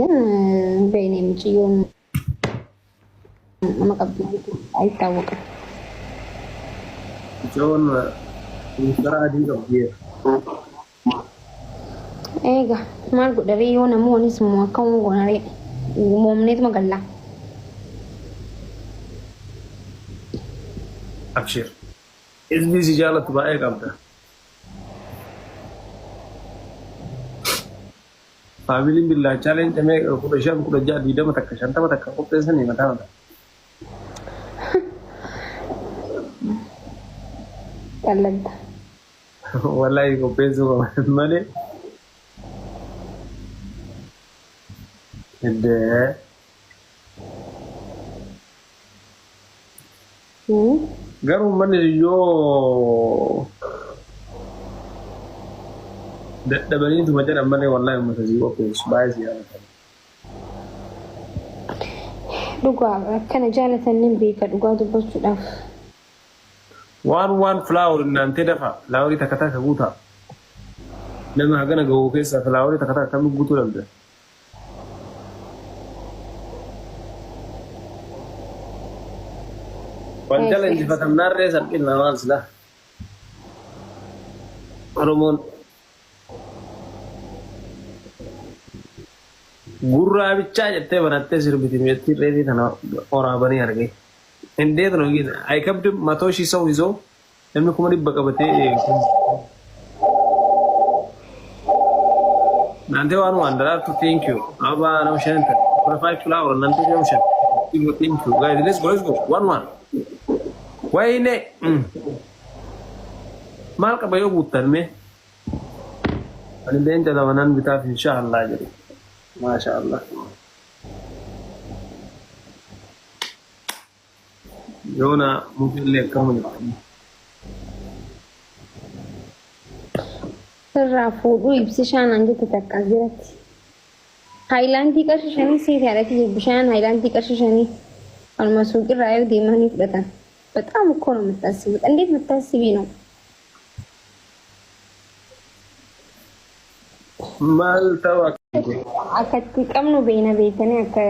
بين مجيون ما قبل أي توقع جون الصراحة دي كبير إيه ما أقول ريو نمو نسمو كم قناري ومومنيت مقلع أبشر إذا سجالة تبقى إيه كم ده فاميلي بالله challenge में कुछ शाम कुछ जा दीदा मत कर शांता मत कर कुछ ऐसा नहीं मत تلد والله को पेसो मने ده garu mane yo da bani tu majan mane wallahi mata jiwa ko bai ziyara duga kana jalatan nimbi ka duga duba su daf one flower nan te dafa lawari takata ka guta lama gana ga kai sa lawari takata ka mu gutu da wal challenge fatamnar res al nawas la hormon gurra bicha jette banatte sirbiti metti redi thana ora bani harge ende to nogi I come to matoshi so izo emne kumari bakabate nante wanu andara to thank you aba no shanta for 5 flower nante no shanta thank you guys let's go one wayne mal ka bayo butan me ani den jala wanan bitaf inshallah jari ما شاء الله يونا ممكن لك كم الرافو ويبسشان عندي تتكازرت هايلاندي كرششاني سيثارتي بشان هايلاندي كرششاني المسوق الرأي ديماني فلتا بتقام كونه متاسبت انديت متاسبينو مال توا akatti qabnu beena beekanii akka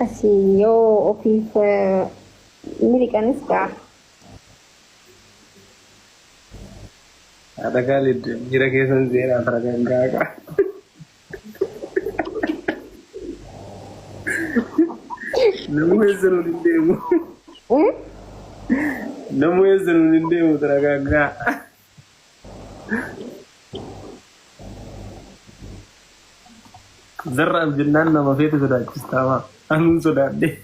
asii yoo ofiif miliqanis ga'a. ada kali jira kesan zera tergangga namu ezero lindemu tergangga زرع الجنان ما فيه تسداد كستاوا أنون سداد دي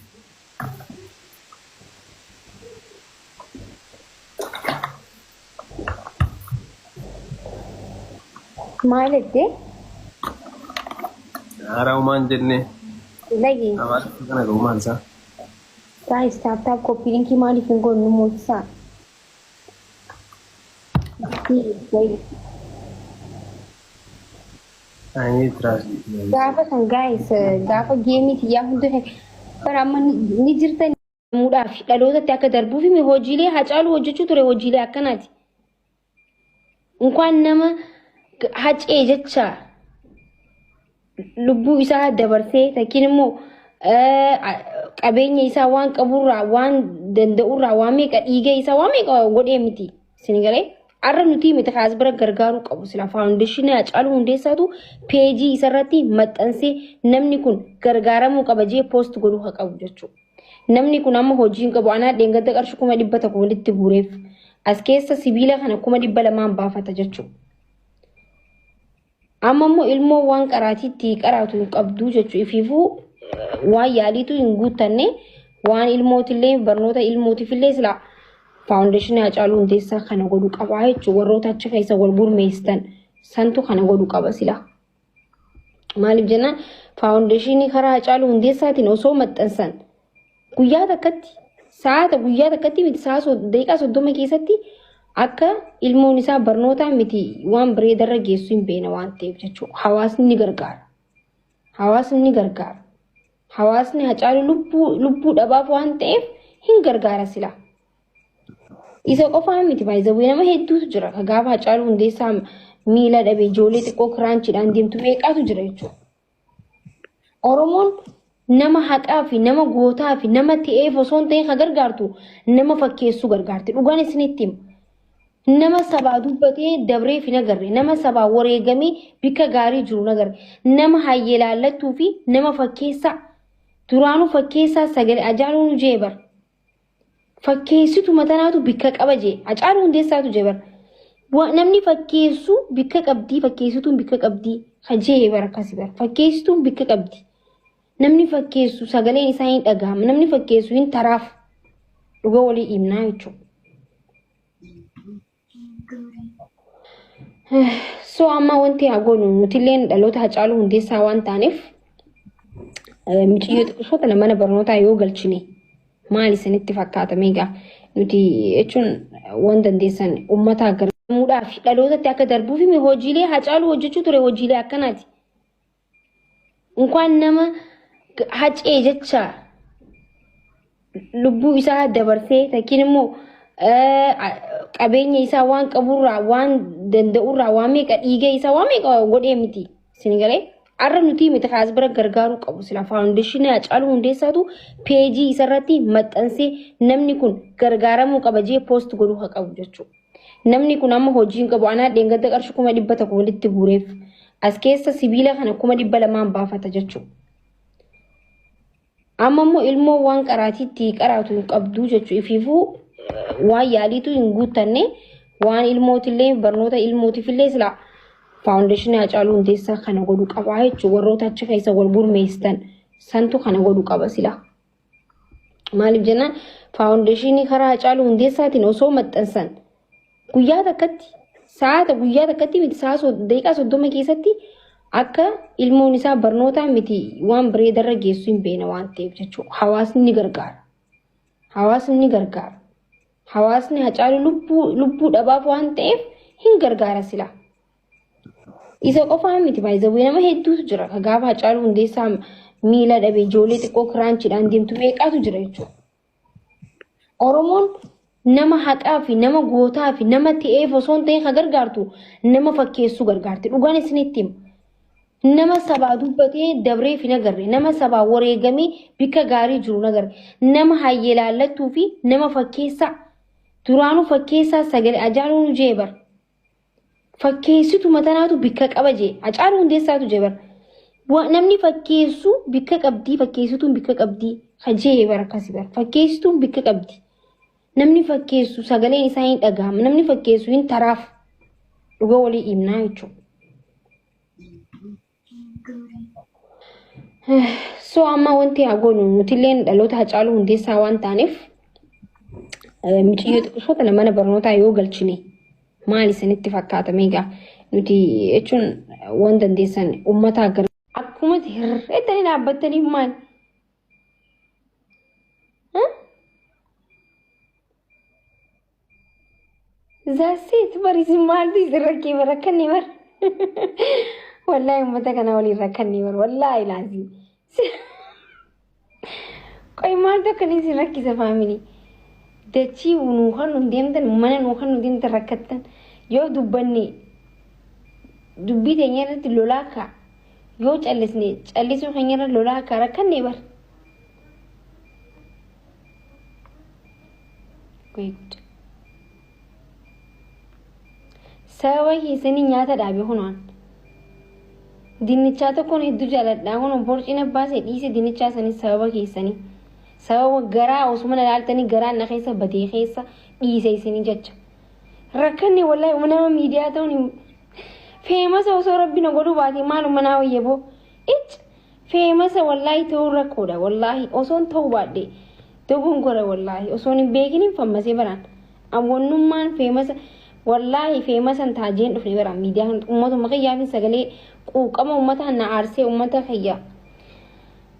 ما لدي أراو مان جنة lagi أمار كنا رومان سا guys tap copy link mali fingo numusa أني تراس gaafa san guys gaafa geemii tiyyaa hundi bara amma ni jirtan muudhaaf dhalootatti akka darbuuf hojiilee hacaaluu hojjechuu ture hojiilee akkanaati inkwaan nama hacee jecha lubbuu isaa dabarsee takkiin immoo qabeenya isaa waan qaburraa waan danda'urraa waan meeqa dhiiga isaa waan meeqa godhee miti sinigalee arra nuti miti kaas bira gargaaruu qabu sila faawundeeshinii hacaaluu hundeessaatu peejii isarratti maxxansee namni kun gargaaramuu qaba jee poost godhuu haa qabu jechuudha. Namni kun amma hojiin qabu anaa dheengadda qarshii 100 walitti guureef as keessa sibiila kana 200 baafata jechuudha. Amma immoo ilmoo waan qaraatiitti qaraatu hin qabdu jechuudha. Ifiifuu waan yaaliitu hin guuttanne waan ilmootillee barnoota ilmootiifillee sila faawundeeshinii hacaaluu hundeessaa kana godhuu qaba jechuudha. Warroota achi keessa wal gurmeessan santu kana godhuu qaba sila. Maaliif jennaan faawundeeshinii karaa hacaaluu hundeessaatiin osoo maxxansan guyyaa takkatti saata guyyaa takkatti miti daqiiqaa 30 keessatti akka ilmoon isaa barnootaa miti waan bareedarra geessu hin beena waan ta'eef jechuudha. Hawaasni ni gargaara. Hawaasni hacaaluu lubbuu dhabaaf waan ta'eef hin gargaara sila. Isa qofaa miti baay'ee nama hedduutu jira. Gaafa hacaaluu hundeessaa miila dhabe ijoollee xiqqoo kiraanchiidhaan deemtu meeqaatu jira jechuudha. Oromoon nama haqaa fi nama gootaa fi nama ta'eef osoo hin ta'in gargaartu nama fakkeessuu gargaarti. Dhugaan isinitti himu. Nama sabaa dubbatee dabree fi nagarre nama sabaa wareegamee bika gaarii jiru nagarre nama hayyee laallattuu fi nama fakkeessaa duraanuu fakkeessaa sagalee ajaaluun jeebar fakkeessitu matanaatu bika qaba jee ajaaluu hundeessaatu jeebar namni fakkeessu bika qabdii fakkeessituun bika qabdii jeebar akkasii bar fakkeessituun bika qabdi namni fakkeessu sagaleen isaa hin dhagahama namni fakkeessu hin taraaf dhuga walii himnaa jechuudha. So amma wanti agoonu nutilleen dhaloota Hacaaluu Hundeessaa waan taaneef mucayyoo xiqqishoota mana barnootaa yoo galchine maal isinitti fakkaata meeqa nuti jechuun waan dandeessan uummataa gargaaruudhaaf dhalootatti akka darbuuf hojiilee Hacaaluu hojjechuu ture hojiilee akkanaati. Inkaan nama hacee jecha lubbuu isaa dabarsee takkiin immoo qabeenya isaa waan qaburraa waan danda'urraa waan meeqa dhiiga isaa waan meeqa godhee miti sinigalee arra nuti miti kaas bira gargaaruu qabu sila faawundeeshinii Hacaaluu Hundeessaatu peejii isarratti maxxansee namni kun gargaaramuu qaba jee poost godhuu haa qabu jechuudha. Namni kun amma hojiin qabu anaa dheengadda qarshii 100 walitti guureef as keessa sibiila kana 200 baafata jechuudha. Amma immoo ilmoo waan qaraatiitti qaraatu hin qabdu jechuudha ifiifuu waan yaaliitu hin guuttanne waan ilmootillee barnoota ilmootifillee sila faawundeeshinii Hacaaluu Hundeessaa kana godhu qaba jechuudha warroota achi keessa wal gurmeessan santu kana godhu qaba sila. Maaliif jennaan faawundeeshinii karaa Hacaaluu Hundeessaatiin osoo maxxansan guyyaa takkatti sa'aata guyyaa takkatti miti daqiiqaa 30 keessatti akka ilmoon isaa barnootaa miti waan bareedarra geessu hin beena waan ta'eef jechuudha. Hawaasni ni gargaara. Hawaasni ni gargaara. Hawaasni Hacaaluu lubbuu dhabaaf waan ta'eef hin gargaara sila. Isa qofaa miti baay'ee nama hedduutu jira. Gaafa Hacaaluu Hundeessaa miila dhabee ijoollee xiqqoo kiraanchiidhaan deemtu meeqaatu jira jechuudha. Oromoon nama haqaa fi nama gootaa fi nama ta'eef osoo hin ta'in gargaartu nama fakkeessuu gargaarti. Dhugaan isinitti himu. Nama sabaa dubbatee dabree fi nagarre nama sabaa wareegamee bika gaarii jiru nagarre nama hayyee laallattuu fi nama fakkeessaa duraanuu fakkeessaa sagalee ajaaluun jeebar fakkeessitu matanaatu bika qaba jee Hacaaluu Hundeessaatu jeebar namni fakkeessu bika qabdii fakkeessituun bika qabdii jeebar akkasii bar fakkeessituun bika qabdi namni fakkeessu sagaleen isaa hin dhagahama namni fakkeessu hin taraaf dhuga walii himnaa jechuudha. So amma wanti agoonu nutilleen dhaloota Hacaaluu Hundeessaa waan taaneef mucayyoo xiqqishoota mana barnootaa yoo galchine maal isinitti fakkaata meeqa nuti jechuun waan dandeessan uummataa akkuma hirreettanii dhaabbattaniif maal zaasiit bariisin maaltu isin rakkee barakkanne bar wallahi ummata kana waliin rakkanne bar wallahi laazim qoy maaltu akkan isin rakkisa faamilii dachii nuukan nu deemtan mana nuukan nu deemtan rakkattan yoo dubbanne dubbii teenya irratti lolaa kaa yoo callisne callisuu keenya irra lolaa kaa rakkanne bar sababa keessanii nyaata dhaabe hunaan dinnichaa tokkoon hedduu jaaladhaa kun borciin abbaasee dhiise dinnichaa sanis sababa keessanii sababa garaa osuma ilaaltanii garaa na keessa badee keessa dhiise isinii jecha rakkanne wallahi nama miidiyaa ta'uun feemasa osoo rabbi na godhu baatee maaluma naa wayyaboo feemasa wallahi ta'uu rakkoodha wallahi osoon ta'uu baadhee dogongora wallahi osoon hin beekin hin fammasee baraan awwannummaan feemasa wallahi feemasan taajeen dhufne baraan miidiyaan ummatuma kiyyaafin sagalee quuqama ummataan na aarsee ummata kiyyaa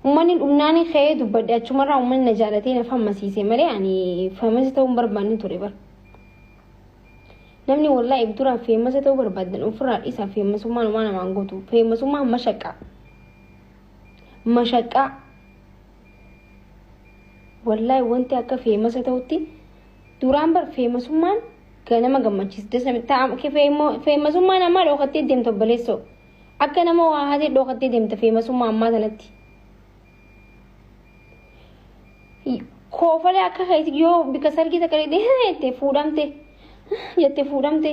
ummanni dhumnaani ka'ee dubbadhe achumarraa ummanni na jaalatee na fammasiise malee ani feemasa ta'uu hin barbaanne ture bara namni wallahi ibdura feemasa ta'uu barbaadan ofirraa dhiisaa feemasummaan waan namaan gootu feemasummaan mashaqqaa wallahi wanti akka feemasa ta'utti duraan bar feemasummaan ganama gammachiisde feemasummaan ammaa dhokattee deemta obboleessoo akka nama waa haatee dhokattee deemta feemasummaa ammaa sanatti Koofalee akka keeti yoo bika sargii takka jettee fuudhamte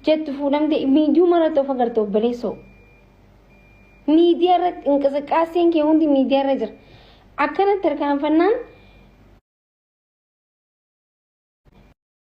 jettu fuudhamte miidiyuu marratti of agartee obboleessoo. Miidiyaa irratti inqisaqaaseen kee hundi miidiyaa irra jira. Akkanatti harkaanfannaan